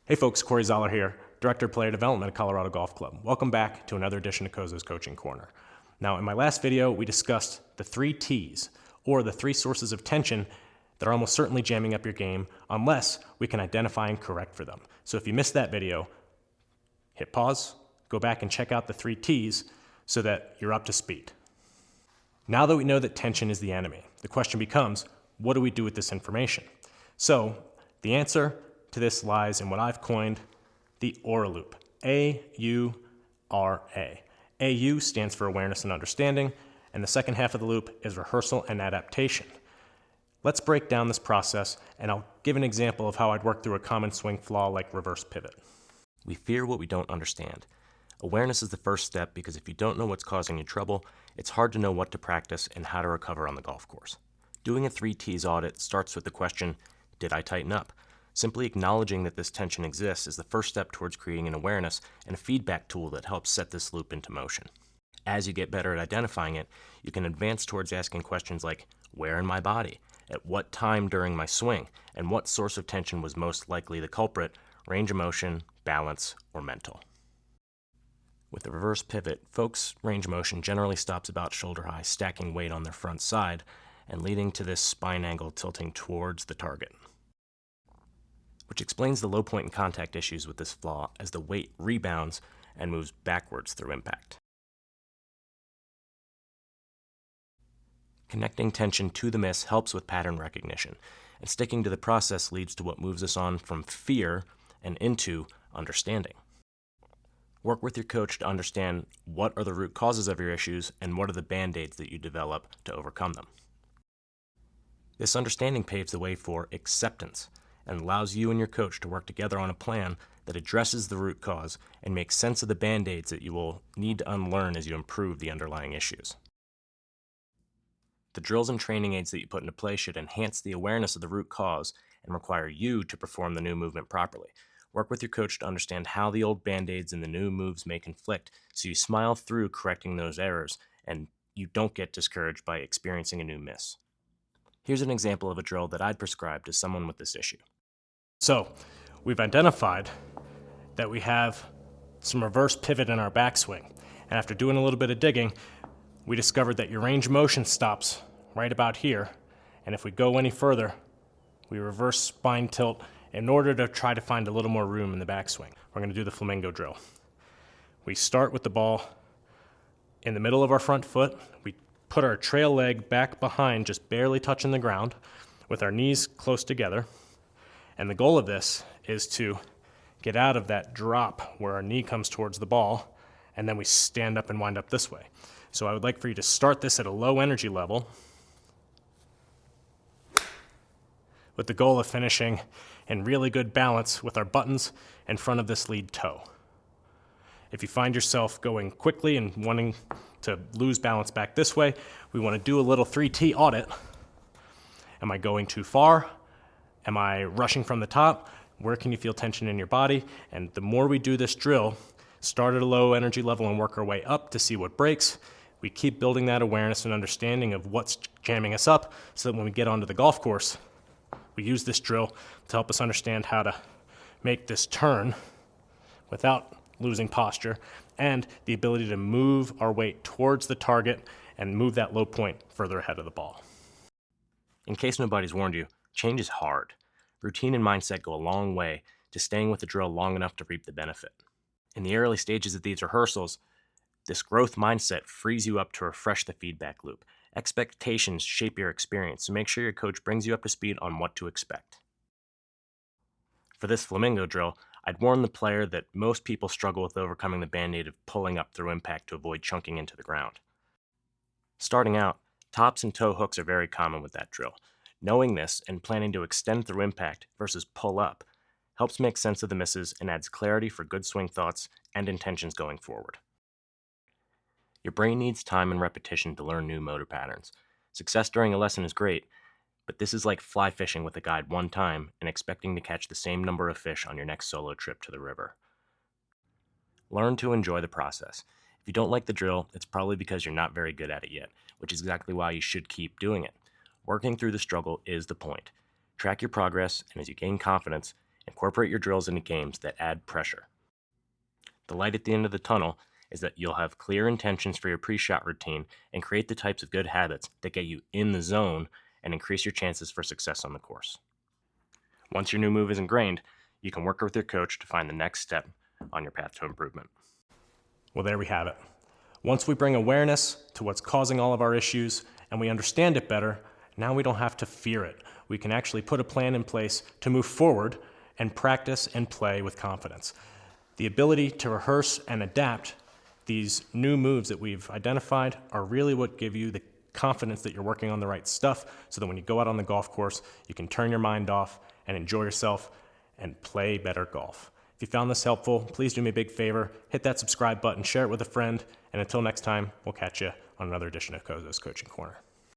Hey folks, Corey Zoller here, Director of Player Development at Colorado Golf Club. Welcome back to another edition of Kozo's Coaching Corner. Now, in my last video, we discussed the 3 T's, or the 3 sources of tension that are almost certainly jamming up your game unless we can identify and correct for them. So if you missed that video, hit pause, go back and check out the 3 T's so that you're up to speed. Now that we know that tension is the enemy, the question becomes, what do we do with this information? So the answer to this lies in what I've coined the AURA loop. A-U-R-A. A-U stands for awareness and understanding, and the second half of the loop is rehearsal and adaptation. Let's break down this process, and I'll give an example of how I'd work through a common swing flaw like reverse pivot. We fear what we don't understand. Awareness is the first step because if you don't know what's causing you trouble, it's hard to know what to practice and how to recover on the golf course. Doing a 3 T's audit starts with the question, did I tighten up? Simply acknowledging that this tension exists is the first step towards creating an awareness and a feedback tool that helps set this loop into motion. As you get better at identifying it, you can advance towards asking questions like, where in my body? At what time during my swing? And what source of tension was most likely the culprit, range of motion, balance, or mental? With the reverse pivot, folks' range of motion generally stops about shoulder high, stacking weight on their front side and leading to this spine angle tilting towards the target, which explains the low point in contact issues with this flaw as the weight rebounds and moves backwards through impact. Connecting tension to the miss helps with pattern recognition, and sticking to the process leads to what moves us on from fear and into understanding. Work with your coach to understand what are the root causes of your issues and what are the band-aids that you develop to overcome them. This understanding paves the way for acceptance and allows you and your coach to work together on a plan that addresses the root cause and makes sense of the band-aids that you will need to unlearn as you improve the underlying issues. The drills and training aids that you put into place should enhance the awareness of the root cause and require you to perform the new movement properly. Work with your coach to understand how the old band-aids and the new moves may conflict so you smile through correcting those errors and you don't get discouraged by experiencing a new miss. Here's an example of a drill that I'd prescribe to someone with this issue. So we've identified that we have some reverse pivot in our backswing. And after doing a little bit of digging, we discovered that your range of motion stops right about here. And if we go any further, we reverse spine tilt in order to try to find a little more room in the backswing. We're going to do the flamingo drill. We start with the ball in the middle of our front foot. We put our trail leg back behind, just barely touching the ground, with our knees close together. And the goal of this is to get out of that drop where our knee comes towards the ball, and then we stand up and wind up this way. So I would like for you to start this at a low energy level with the goal of finishing in really good balance with our buttons in front of this lead toe. If you find yourself going quickly and wanting to lose balance back this way, we want to do a little 3 T audit. Am I going too far? Am I rushing from the top? Where can you feel tension in your body? And the more we do this drill, start at a low energy level and work our way up to see what breaks. We keep building that awareness and understanding of what's jamming us up so that when we get onto the golf course, we use this drill to help us understand how to make this turn without losing posture and the ability to move our weight towards the target and move that low point further ahead of the ball. In case nobody's warned you, change is hard. Routine and mindset go a long way to staying with the drill long enough to reap the benefit. In the early stages of these rehearsals, this growth mindset frees you up to refresh the feedback loop. Expectations shape your experience, so make sure your coach brings you up to speed on what to expect. For this flamingo drill, I'd warn the player that most people struggle with overcoming the band-aid of pulling up through impact to avoid chunking into the ground. Starting out, tops and toe hooks are very common with that drill. Knowing this and planning to extend through impact versus pull up helps make sense of the misses and adds clarity for good swing thoughts and intentions going forward. Your brain needs time and repetition to learn new motor patterns. Success during a lesson is great, but this is like fly fishing with a guide one time and expecting to catch the same number of fish on your next solo trip to the river. Learn to enjoy the process. If you don't like the drill, it's probably because you're not very good at it yet, which is exactly why you should keep doing it. Working through the struggle is the point. Track your progress, and as you gain confidence, Incorporate your drills into games that add pressure. The light at the end of the tunnel is that you'll have clear intentions for your pre-shot routine and create the types of good habits that get you in the zone and increase your chances for success on the course. Once your new move is ingrained, you can work with your coach to find the next step on your path to improvement. Well, there we have it. Once we bring awareness to what's causing all of our issues and we understand it better, now we don't have to fear it. We can actually put a plan in place to move forward and practice and play with confidence. The ability to rehearse and adapt these new moves that we've identified are really what give you the confidence that you're working on the right stuff, so that when you go out on the golf course, you can turn your mind off and enjoy yourself and play better golf. If you found this helpful, please do me a big favor, hit that subscribe button, share it with a friend, and until next time, we'll catch you on another edition of Kozo's Coaching Corner.